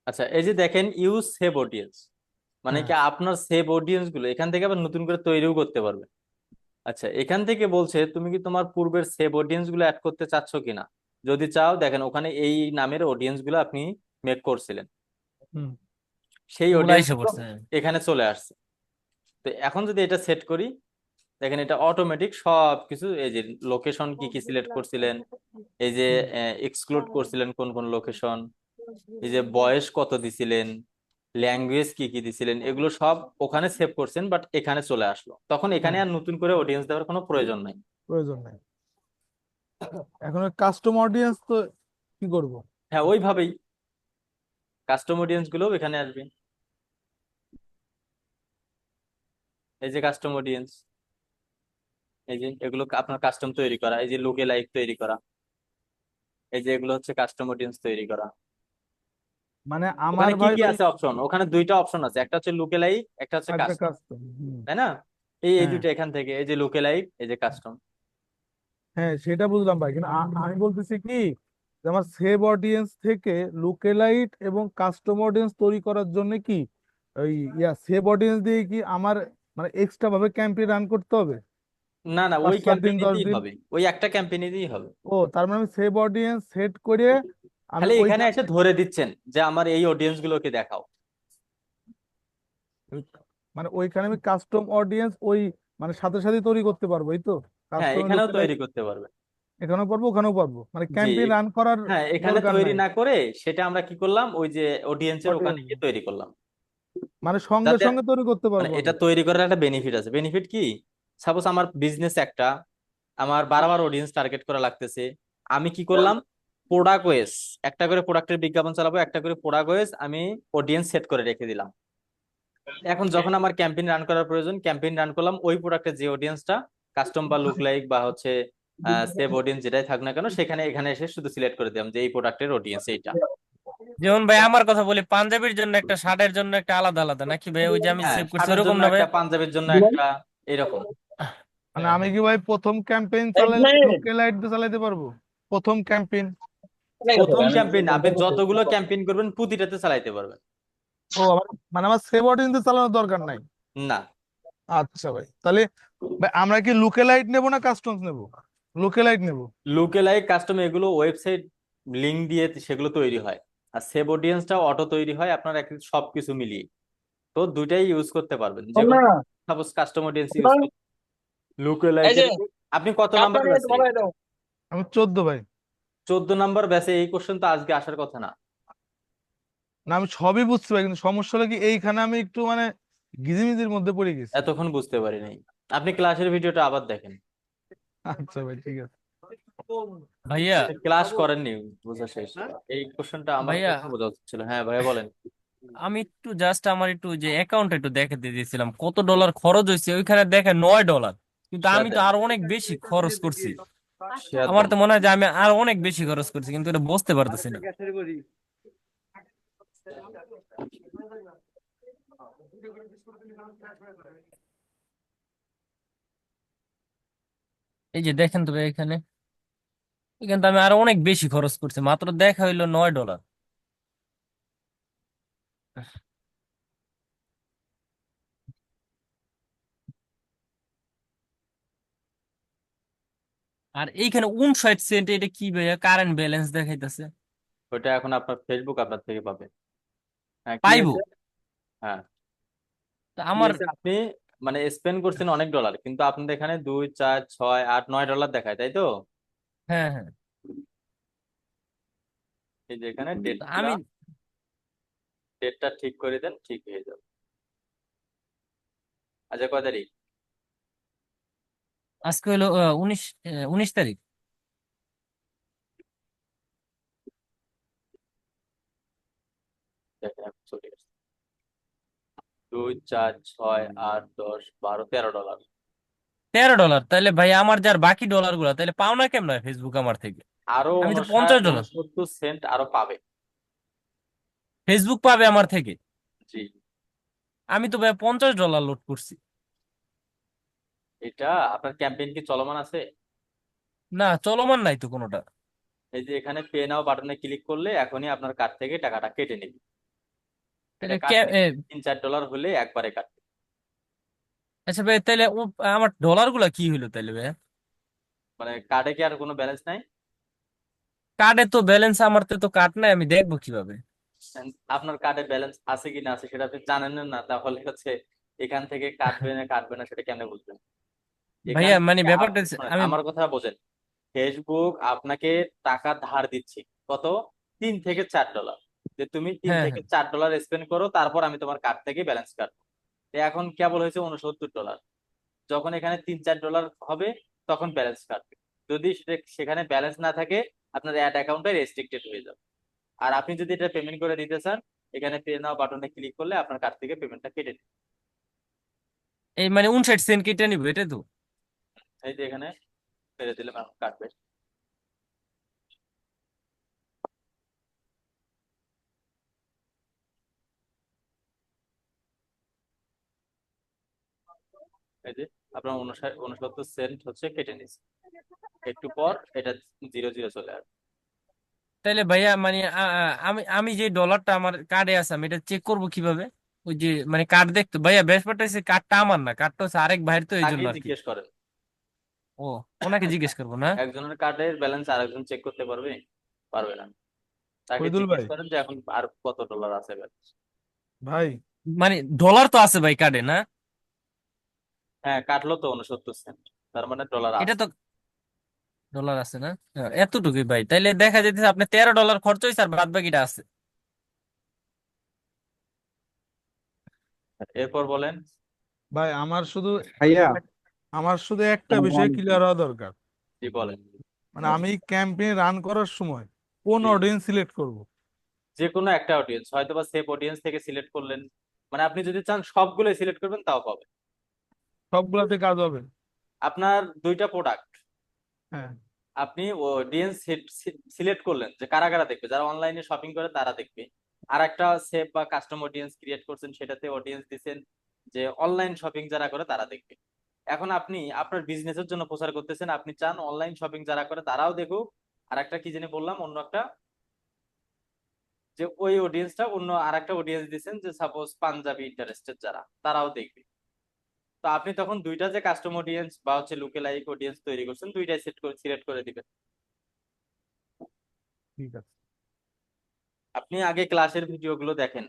আচ্ছা, এই যে দেখেন ইউজ সেভ অডিয়েন্স, মানে হ্যাঁ। কি আপনার সেভ অডিয়েন্স গুলো এখান থেকে আবার নতুন করে তৈরিও করতে পারবে। আচ্ছা, এখান থেকে বলছে তুমি কি তোমার পূর্বের সেভ অডিয়েন্স গুলো অ্যাড করতে চাচ্ছ কিনা। যদি চাও, দেখেন ওখানে এই নামের অডিয়েন্স গুলো আপনি মেক করছিলেন, হুম। সেই ওগুলা অডিয়েন্স এসে গুলো পড়ছে। এখানে চলে আসছে। তো এখন যদি এটা সেট করি, দেখেন এটা অটোমেটিক সব কিছু, এই যে লোকেশন কি কি সিলেক্ট করছিলেন, এই যে হুম। এক্সক্লুড করছিলেন কোন কোন লোকেশন, এই যে বয়স কত দিছিলেন, ল্যাঙ্গুয়েজ কি কি দিছিলেন, এগুলো সব ওখানে সেভ করছেন, বাট এখানে চলে আসলো, তখন এখানে হ্যাঁ, আর নতুন করে অডিয়েন্স দেওয়ার কোনো প্রয়োজন নাই। প্রয়োজন নাই। এখন কাস্টম অডিয়েন্স তো কি করব? হ্যাঁ, ওইভাবেই কাস্টম অডিয়েন্স গুলো এখানে আসবে। এই যে কাস্টম অডিয়েন্স, এই যে এগুলো আপনার কাস্টম তৈরি করা, এই যে লুকে লাইক তৈরি করা, এই যে এগুলো হচ্ছে কাস্টম অডিয়েন্স তৈরি করা। মানে আমার ওখানে কি ভাই কি ওই আছে অপশন, ওখানে দুইটা অপশন আছে, একটা হচ্ছে লুকে লাইক, একটা হচ্ছে একটা কাস্টম, কাস্টম। তাই না? এই হ্যাঁ, দুইটা এখান থেকে, এই যে লুকে লাইক, এই যে কাস্টম। হ্যাঁ, সেটা বুঝলাম ভাই, কিন্তু আমি বলতেছি কি, যে আমার সেভ অডিয়েন্স থেকে লুকেলাইট এবং কাস্টম অডিয়েন্স তৈরি করার জন্য কি ওই সেভ অডিয়েন্স দিয়ে কি আমার মানে এক্সট্রা ভাবে ক্যাম্পেইন রান করতে হবে না না, পাঁচ ওই সাত দিন দশ ক্যাম্পেইনেতেই দিন হবে, ওই একটা ক্যাম্পেইনেতেই হবে। ও, তার মানে আমি সেভ অডিয়েন্স সেট করে আমি খালি ওই এখানে এসে ধরে দিচ্ছেন যে আমার এই অডিয়েন্স গুলোকে দেখাও। মানে ওইখানে আমি কাস্টম অডিয়েন্স ওই মানে সাথে সাথে তৈরি করতে পারবো, এই তো হ্যাঁ, কাস্টম এখানেও লুকেলাইট তৈরি করতে পারবে। এখানেও পারবো ওখানেও পারবো, মানে জি, ক্যাম্পেইন রান করার হ্যাঁ, এখানে দরকার তৈরি নাই। না করে সেটা আমরা কি করলাম, ওই যে অডিয়েন্সের ওখানে অডিয়েন্স গিয়ে তৈরি করলাম। মানে সঙ্গে যাতে সঙ্গে তৈরি করতে মানে পারবো এটা আমি। তৈরি করার একটা বেনিফিট আছে। বেনিফিট কি? সাপোজ আমার বিজনেস একটা, আমার বারবার অডিয়েন্স টার্গেট করা লাগতেছে, আমি কি করলাম, প্রোডাক্ট ওয়েস, একটা করে প্রোডাক্টের বিজ্ঞাপন চালাবো, একটা করে প্রোডাক্ট ওয়েস আমি অডিয়েন্স সেট করে রেখে দিলাম। এখন যখন আমার ক্যাম্পেইন রান করার প্রয়োজন, ক্যাম্পেইন রান করলাম, ওই প্রোডাক্টের যে অডিয়েন্সটা কাস্টম বা লুক লাইক বা হচ্ছে সেভ অডিয়েন্স যেটাই থাক না কেন, সেখানে এখানে এসে শুধু সিলেক্ট করে দিলাম যে এই প্রোডাক্টের অডিয়েন্স এইটা। যেমন ভাই আমার কথা বলি, পাঞ্জাবির জন্য একটা, শার্টের জন্য একটা আলাদা আলাদা নাকি ভাই? ওই যে আমি হ্যাঁ, সেভ করছি শার্টের ওরকম জন্য না ভাই? একটা, পাঞ্জাবির জন্য একটা, এরকম। মানে আমি কি ভাই প্রথম ক্যাম্পেইন চালাইলে লোকেলাইট দিয়ে চালাইতে পারবো? প্রথম ক্যাম্পেইন? প্রথম ক্যাম্পেইন আপনি যতগুলো ক্যাম্পেইন করবেন প্রতিটাতে চালাইতে পারবেন। ও মানে আমার সেভ অডিয়েন্স দিয়ে চালানোর দরকার নাই? না, আচ্ছা ভাই, তাহলে ভাই আমরা কি লুকেলাইট নেবো না কাস্টমস নেবো? লুকেলাইট নেবো। লুকে লাইক কাস্টম এগুলো ওয়েবসাইট লিংক দিয়ে সেগুলো তৈরি হয়, আর সেভ অডিয়েন্সটাও অটো তৈরি হয় আপনার এক সবকিছু মিলিয়ে। তো দুইটাই ইউজ করতে পারবেন, যে কোনো সাপোজ কাস্টম অডিয়েন্স ইউজ করতে, লুকে লাইকের। আপনি কত নাম্বার ব্যাচে? আমি 14 ভাই। 14 নাম্বার ব্যাচে? এই কোশ্চেন তো আজকে আসার কথা না। না আমি সবই বুঝতে পারি, কিন্তু সমস্যা হলো কি এইখানে আমি একটু মানে গিজিমিজির মধ্যে পড়ে গেছি। এতক্ষণ বুঝতে পারি নাই, আপনি ক্লাসের ভিডিওটা আবার দেখেন। আচ্ছা ভাই, ঠিক আছে। ভাইয়া, ক্লাস করেননি, বোঝা শেষ। এই কোশ্চেনটা আমার ভাইয়া প্রথম বোঝা উচিত ছিল। হ্যাঁ ভাইয়া, বলেন। আমি একটু জাস্ট আমার একটু যে অ্যাকাউন্ট একটু দেখাতে দিয়েছিলাম কত ডলার খরচ হয়েছে, ওইখানে দেখে $9, কিন্তু শেয়ার আমি তো দেন, আরো অনেক বেশি খরচ করছি। শেয়ার আমার দেন। তো মনে হয় যে আমি আরো অনেক বেশি খরচ করছি, কিন্তু এটা বুঝতে পারতেছি না। এই যে দেখেন তো ভাই, এখানে এখানে তো আমি আরো অনেক বেশি খরচ করছি, মাত্র দেখা হইলো $9। আর এইখানে 59 সেন্ট, এটা কি ভাইয়া? কারেন্ট ব্যালেন্স দেখাইতেছে। ওইটা এখন আপনার ফেসবুক আপনার থেকে পাবে। হ্যাঁ, কি পাইবো? হয়েছে? হ্যাঁ, তা কি আমার, হয়েছে, আপনি মানে স্পেন্ড করছেন অনেক ডলার, কিন্তু আপনাদের এখানে 2, 4, 6, 8, $9 দেখায়, তাই তো? হ্যাঁ হ্যাঁ, এই যে এখানে তা ডেটটা, আমি ডেটটা ঠিক করে দেন, ঠিক হয়ে যাবে। আচ্ছা, কয় তারিখ? আজকে হলো 19 তারিখ। দেখেন এখন চলে গেছে। 2, 4, 6, 8, 10, 12, $13। $13? তাহলে ভাই আমার যার বাকি ডলার গুলা তাহলে পাও না কেমন ফেসবুক আমার থেকে? আরো আমি তো 59, $50, 69 সেন্ট আরো পাবে। ফেসবুক পাবে আমার থেকে। জি, আমি তো ভাই $50 লোড করছি। এটা আপনার ক্যাম্পেইন কি চলমান আছে? না, চলমান নাই তো কোনোটা। এই যে এখানে পে নাও বাটনে ক্লিক করলে এখনই আপনার কার্ড থেকে টাকাটা কেটে নেবে। এটা তাহলে কাটবে $3, $4 হলে একবারে কাটবে। আচ্ছা ভাই, তাহলে আমার ডলার গুলা কি হইলো তাহলে ভাই? মানে কার্ডে কি আর কোনো ব্যালেন্স নাই? কার্ডে তো ব্যালেন্স, আমার তো কার্ড নাই, আমি দেখবো কিভাবে? And আপনার কার্ডে ব্যালেন্স আছে কি না আছে সেটা আপনি জানেন না, তাহলে হচ্ছে এখান থেকে কাটবে না কাটবে না সেটা কেমনে বুঝবেন? এখান ভাইয়া মানে থেকে ব্যাপারটা হচ্ছে, শোনেন, আমি আমার কথা বোঝেন। ফেসবুক আপনাকে টাকা ধার দিচ্ছে কত? $3 থেকে $4। যে তুমি তিন হ্যাঁ থেকে হ্যাঁ $4 স্পেন্ড করো, তারপর আমি তোমার কার্ড থেকে ব্যালেন্স কাটবো। তো এখন কেবল হয়েছে $69। যখন এখানে $3-4 হবে তখন ব্যালেন্স কাটবে। যদি সেখানে ব্যালেন্স না থাকে, আপনার অ্যাড অ্যাকাউন্টটা রেস্ট্রিক্টেড হয়ে যাবে। আর আপনি যদি এটা পেমেন্ট করে দিতে চান, এখানে পে নাও বাটনে ক্লিক করলে আপনার কার্ড থেকে পেমেন্টটা কেটে দিবে। এই মানে 59 সেন্ট কেটে নিবে এটা তো। এই যে এখানে ফেলে দিলে এখন কাটবে। এই যে আপনার 69 সেন্ট হচ্ছে কেটে নিচ্ছে। একটু পর এটা 0-0 চলে আসবে। তাইলে ভাইয়া মানে আমি আমি যে ডলারটা আমার কার্ডে আছে আমি এটা চেক করবো কিভাবে? ওই যে মানে কার্ড দেখতে ভাইয়া ব্যাপারটা হচ্ছে কার্ডটা আমার না, কার্ডটা হচ্ছে আরেক ভাইয়ের, তো এই জন্য তাকেই আর কি। জিজ্ঞেস করেন। ও, ওনাকে জিজ্ঞেস করবো না? একজনের কার্ডের ব্যালেন্স আরেকজন চেক করতে পারবে? পারবে না। তাকে শহীদুল জিজ্ঞেস ভাই, করেন যে এখন আর কত ডলার আছে ব্যালেন্স। ভাই মানে ডলার তো আছে ভাই কার্ডে না? হ্যাঁ, কাটলো তো 69 সেন্ট, তার মানে ডলার এটা আছে। তো ডলার আছে না? হ্যাঁ, এতটুকুই ভাই, তাইলে দেখা যাইতেছে আপনি $13 খরচ হয়েছে আর বাদ বাকিটা আছে। এরপর বলেন। ভাই ভাইয়া আমার শুধু একটা বিষয় ক্লিয়ার হওয়া দরকার। জি বলেন। মানে আমি ক্যাম্পেইন রান করার সময় কোন জি, অডিয়েন্স সিলেক্ট করব? যে কোনো একটা অডিয়েন্স, হয়তো বা সেভ অডিয়েন্স থেকে সিলেক্ট করলেন। মানে আপনি যদি চান সবগুলো সিলেক্ট করবেন তাও পাবেন। সবগুলাতে কাজ হবে? আপনার দুইটা প্রোডাক্ট, হ্যাঁ। আপনি অডিয়েন্স সিলেক্ট করলেন যে কারা কারা দেখবে, যারা অনলাইনে শপিং করে তারা দেখবে। আর একটা সেভ বা কাস্টম অডিয়েন্স ক্রিয়েট করছেন, সেটাতে অডিয়েন্স দিচ্ছেন যে অনলাইন শপিং যারা করে তারা দেখবে। এখন আপনি আপনার বিজনেসের জন্য প্রচার করতেছেন, আপনি চান অনলাইন শপিং যারা করে তারাও দেখুক। আর একটা কি জানি বললাম, অন্য একটা, যে ওই অডিয়েন্সটা অন্য আর একটা অডিয়েন্স দিচ্ছেন যে সাপোজ পাঞ্জাবি ইন্টারেস্টেড যারা, তারাও দেখবে। তো আপনি তখন দুইটা যে কাস্টম অডিয়েন্স বা হচ্ছে লুকেলাইক অডিয়েন্স তৈরি করছেন, দুইটাই সিলেক্ট করে দিবেন। ঠিক আছে। আপনি আগে ক্লাসের ভিডিওগুলো দেখেন।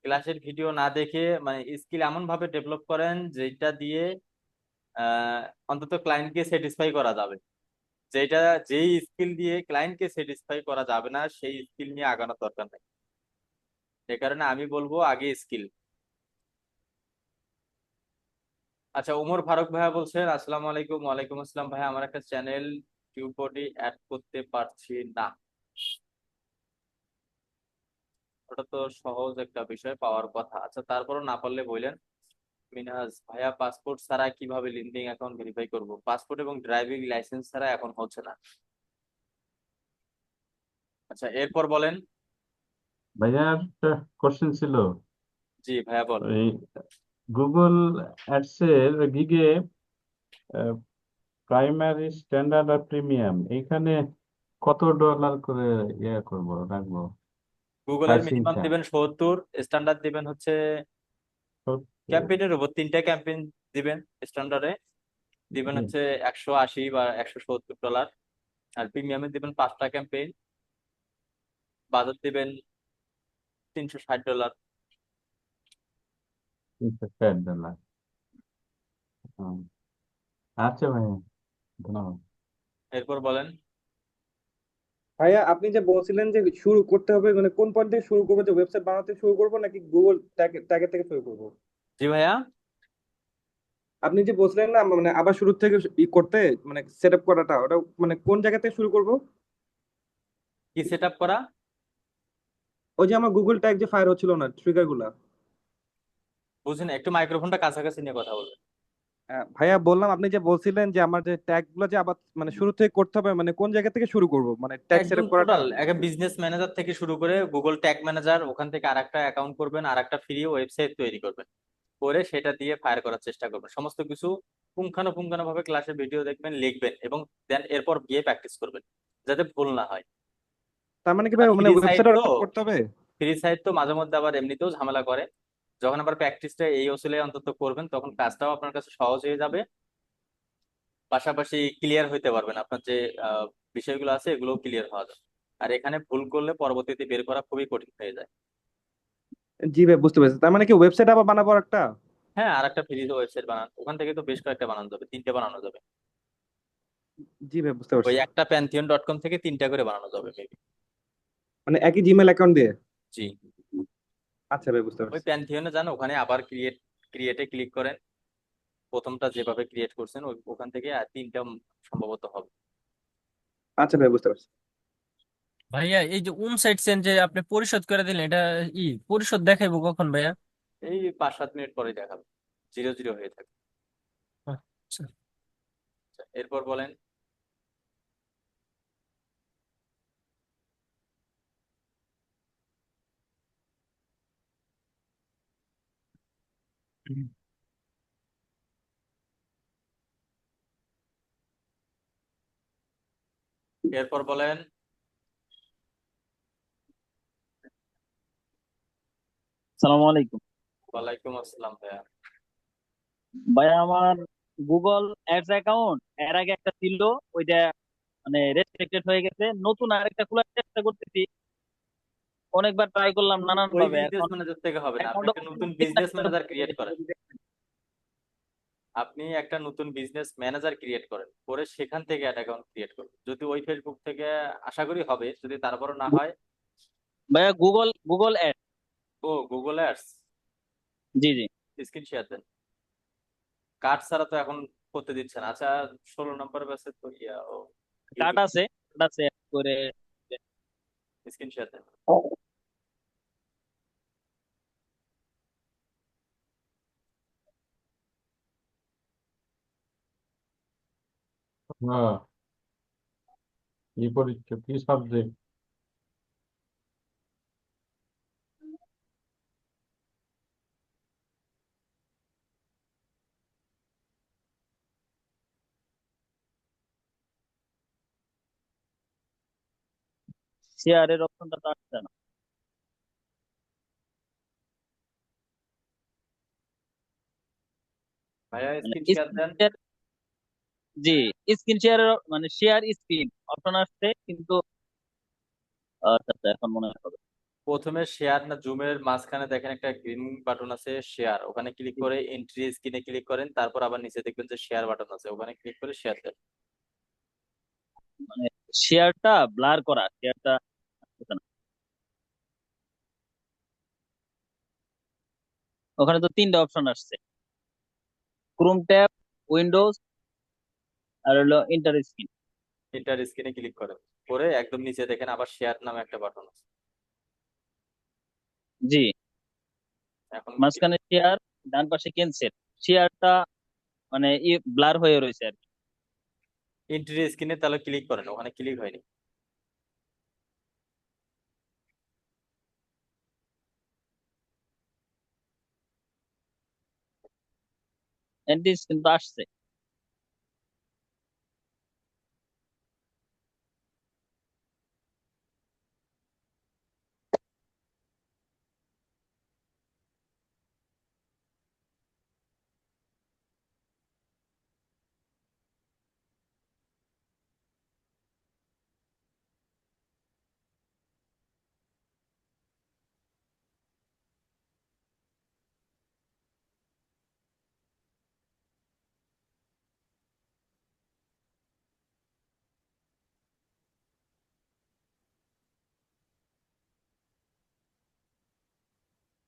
ক্লাসের ভিডিও না দেখে মানে স্কিল এমন ভাবে ডেভেলপ করেন যেটা দিয়ে আহ, অন্তত ক্লায়েন্টকে স্যাটিসফাই করা যাবে। যেটা, যেই স্কিল দিয়ে ক্লায়েন্টকে স্যাটিসফাই করা যাবে না, সেই স্কিল নিয়ে আগানোর দরকার নেই। সে কারণে আমি বলবো আগে স্কিল। আচ্ছা, ওমর ফারুক ভাইয়া বলছেন, আসসালামু আলাইকুম। ওয়ালাইকুম আসসালাম ভাইয়া, আমার একটা চ্যানেল টিউবডি অ্যাড করতে পারছি না। ওটা তো সহজ একটা বিষয়, পাওয়ার কথা। আচ্ছা, তারপরও না পারলে বললেন। মিনহাজ ভাইয়া, পাসপোর্ট ছাড়া কিভাবে লিঙ্কিং অ্যাকাউন্ট ভেরিফাই করব? পাসপোর্ট এবং ড্রাইভিং লাইসেন্স ছাড়া এখন হচ্ছে না। আচ্ছা, এরপর বলেন। ভাইয়ার কোশ্চেন ছিল জি ভাইয়া বলেন। ওই গুগল অ্যাডসের গিগে প্রাইমারি, স্ট্যান্ডার্ড আর প্রিমিয়াম, এইখানে কত ডলার করে করবো, রাখবো গুগলের মিনিমাম প্রাইসিংটা? দিবেন 70, স্ট্যান্ডার্ড দিবেন হচ্ছে, ক্যাম্পেইনের উপর 3টা ক্যাম্পেইন দিবেন। স্ট্যান্ডার্ডে দিবেন হচ্ছে 180 বা $170। আর প্রিমিয়ামে দিবেন 5টা ক্যাম্পেইন, বাজার দিবেন $360। $360। আচ্ছা ভাইয়া, ধন্যবাদ। এরপর বলেন। ভাইয়া আপনি যে বলছিলেন যে শুরু করতে হবে, মানে কোন পয়েন্ট থেকে শুরু করবো, যে ওয়েবসাইট বানাতে শুরু করবো নাকি গুগল ট্যাগের থেকে শুরু করবো? জি ভাইয়া, আপনি যে বলছিলেন না মানে আবার শুরু থেকে করতে, মানে সেট আপ করাটা, ওটা মানে কোন জায়গা থেকে শুরু করব? কি সেট আপ করা? ওই যে আমার গুগল ট্যাগ যে ফায়ার হচ্ছিল না, ট্রিগার গুলা। বুঝেন, একটু মাইক্রোফোনটা কাছাকাছি নিয়ে কথা বলবেন। ভাইয়া বললাম, আপনি যে বলছিলেন যে আমার যে ট্যাগ গুলো যে আবার মানে শুরু থেকে করতে হবে, মানে কোন জায়গা থেকে শুরু করব মানে ট্যাগ সেট একদম আপ করাটা? টোটাল একটা বিজনেস ম্যানেজার থেকে শুরু করে গুগল ট্যাগ ম্যানেজার, ওখান থেকে আরেকটা অ্যাকাউন্ট করবেন, আরেকটা ফ্রি ওয়েবসাইট তৈরি করবেন, করে সেটা দিয়ে ফায়ার করার চেষ্টা করবেন। সমস্ত কিছু পুঙ্খানুপুঙ্খানু ভাবে ক্লাসের ভিডিও দেখবেন, লিখবেন, এবং দেন এরপর গিয়ে প্র্যাকটিস করবেন, যাতে ভুল না হয়। তার মানে কি আর ভাই, মানে ফ্রি সাইট ওয়েবসাইট তো, করতে হবে? মাঝে মধ্যে আবার এমনিতেও ঝামেলা করে। যখন আবার প্র্যাকটিসটা এই ওসিলে অন্তত করবেন, তখন কাজটাও আপনার কাছে সহজ হয়ে যাবে। পাশাপাশি ক্লিয়ার হইতে পারবেন, আপনার যে আহ, বিষয়গুলো আছে এগুলো ক্লিয়ার হওয়া যাবে। আর এখানে ভুল করলে পরবর্তীতে বের করা খুবই কঠিন হয়ে যায়। জি ভাই, বুঝতে পেরেছি। তার মানে কি ওয়েবসাইট আবার বানাবো একটা? হ্যাঁ, আর একটা ফ্রি ওয়েবসাইট বানান, ওখান থেকে তো বেশ কয়েকটা বানানো যাবে, 3টে বানানো যাবে। জি ভাই, বুঝতে ওই পারছি। একটা pantheon.com থেকে 3টা করে বানানো যাবে মেবি। মানে একই জিমেল অ্যাকাউন্ট দিয়ে? জি। আচ্ছা ভাই, বুঝতে ওই পারছি। প্যান্থিয়নে যান, ওখানে আবার ক্রিয়েটে ক্লিক করেন। প্রথমটা যেভাবে ক্রিয়েট করছেন ওখান থেকে আর তিনটা সম্ভবত হবে। আচ্ছা ভাই, বুঝতে পারছি। ভাইয়া এই যে সাইট চেঞ্জ যে আপনি পরিশোধ করে দিলেন, এটা পরিশোধ দেখাইবো কখন ভাইয়া? এই 5-7 মিনিট পরে দেখাবে, 0-0 হয়ে থাকে। আচ্ছা। আচ্ছা, এরপর বলেন। এরপর বলেন। সালামু আলাইকুম। ওয়ালাইকুম আসসালাম ভাইয়া। ভাইয়া আমার গুগল অ্যাডস অ্যাকাউন্ট এর আগে একটা ছিল, ওইটা মানে রেস্ট্রিক্টেড হয়ে গেছে, নতুন আরেকটা খোলার চেষ্টা করতেছি, অনেকবার ট্রাই করলাম নানান ওই ভাবে। বিজনেস এখন ম্যানেজার থেকে হবে না, আপনি অ্যাকাউন্টও একটা নতুন বিজনেস ম্যানেজার ক্রিয়েট করেন। আপনি একটা নতুন বিজনেস ম্যানেজার ক্রিয়েট করেন, করে সেখান থেকে একটা অ্যাকাউন্ট ক্রিয়েট করুন। যদি ওই ফেসবুক থেকে, আশা করি হবে, যদি তারপরও না হয়। ভাইয়া গুগল গুগল অ্যাড। ও, গুগল অ্যাডস। জি জি। স্ক্রিন শেয়ার দেন। কার্ড ছাড়া তো এখন করতে দিচ্ছে না। আচ্ছা, 16 নম্বর ব্যাচে তো ও কার্ড ইউটিউব। আছে, কার্ড আছে add করে। স্ক্রিন শেয়ার দেন। হ্যাঁ, কি পরীক্ষা, কি সাবজেক্ট? শেয়ারের অপশনটা তো আসছে না। ভাইয়া মানে স্ক্রিন শেয়ার দেন। জি, স্ক্রিন শেয়ারের মানে শেয়ার স্ক্রিন অপশন আসছে কিন্তু। আচ্ছা আচ্ছা, এখন মনে হবে। প্রথমে শেয়ার না, জুমের মাঝখানে দেখেন একটা গ্রিন বাটন আছে শেয়ার, ওখানে ক্লিক করে এন্ট্রি স্ক্রিনে ক্লিক করেন, তারপর আবার নিচে দেখবেন যে শেয়ার বাটন আছে, ওখানে ক্লিক করে শেয়ার দেন। মানে শেয়ারটা ব্লার করা, শেয়ারটা আসতেছে না। ওখানে তো তিনটা অপশন আসছে, ক্রোম ট্যাব, উইন্ডোজ, আর হলো ইন্টার স্ক্রিন। এন্টার স্ক্রিনে ক্লিক করেন, করে একদম নিচে দেখেন আবার শেয়ার নামে একটা বাটন আছে। জি, এখন মাঝখানে শেয়ার, ডান পাশে ক্যান্সেল। শেয়ারটা মানে ব্লার হয়ে রয়েছে আর কি। এন্ট্রি স্ক্রিনে তাহলে ক্লিক করেন, ওখানে ক্লিক হয়নি। এন্ট্রি স্ক্রিন তো আসছে।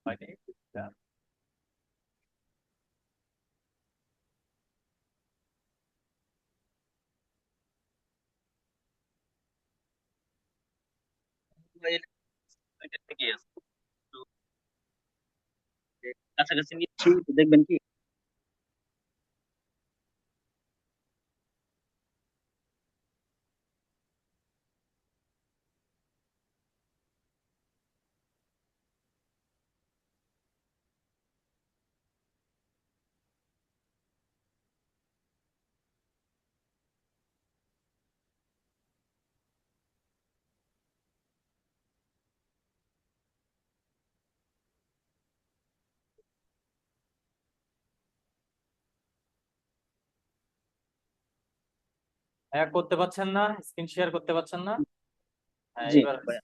হয়নি। ওইটার থেকেই আছে। তো কাছাকাছি নিচ্ছি, তো দেখবেন কি। হ্যাঁ, করতে পারছেন না, স্ক্রিন শেয়ার করতে পারছেন না। হ্যাঁ, জি এবার ভাইয়া।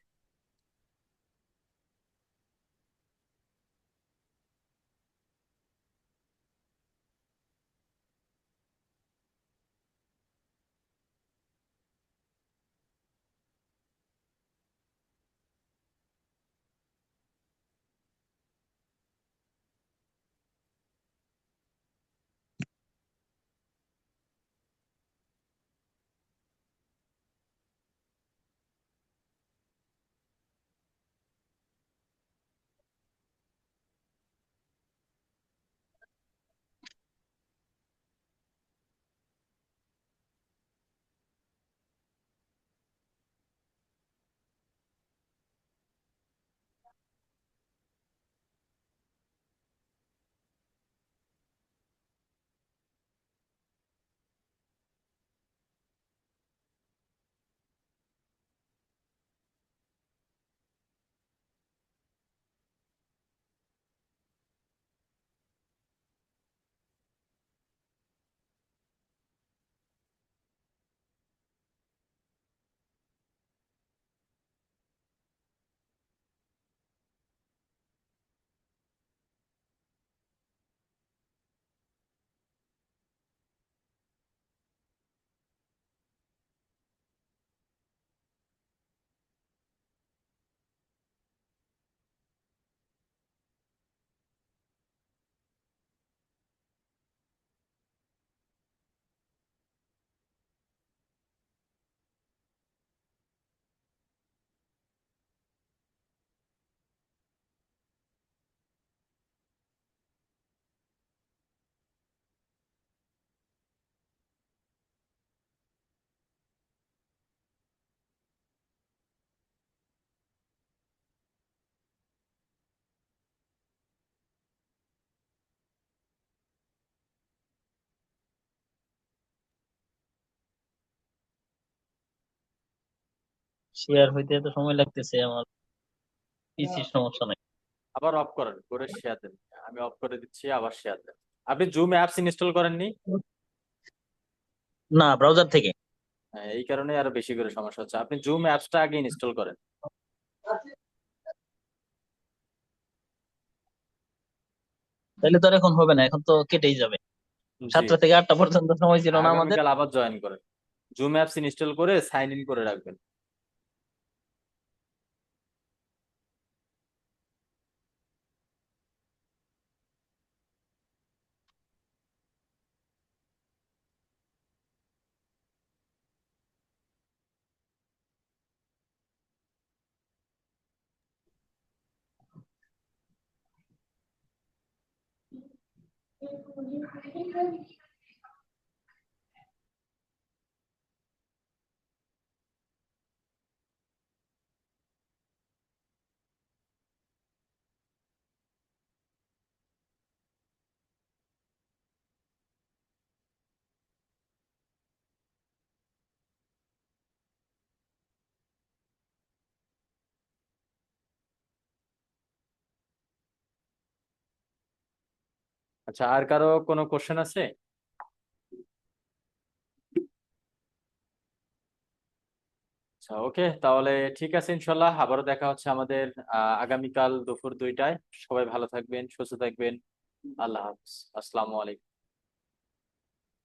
শেয়ার হইতে এত সময় লাগতেছে আমার, পিসির সমস্যা নাই। আবার অফ করেন, করে শেয়ার দেন। আমি অফ করে দিচ্ছি, আবার শেয়ার দেন। আপনি জুম অ্যাপস ইনস্টল করেননি? না, ব্রাউজার থেকে। হ্যাঁ, এই কারণে আরো বেশি করে সমস্যা হচ্ছে। আপনি জুম অ্যাপসটা আগে ইনস্টল করেন। তাহলে তো আর এখন হবে না, এখন তো কেটেই যাবে। জি, 7টা থেকে 8টা পর্যন্ত সময় ছিল না আমাদের। আগামীকাল আবার জয়েন করেন। জুম অ্যাপস ইনস্টল করে সাইন ইন করে রাখবেন। আচ্ছা, আর কারো কোনো কোশ্চেন আছে? আচ্ছা, ওকে, তাহলে ঠিক আছে, ইনশাল্লাহ আবারও দেখা হচ্ছে আমাদের আগামীকাল দুপুর 2টায়। সবাই ভালো থাকবেন, সুস্থ থাকবেন। আল্লাহ হাফিজ, আসসালামু আলাইকুম।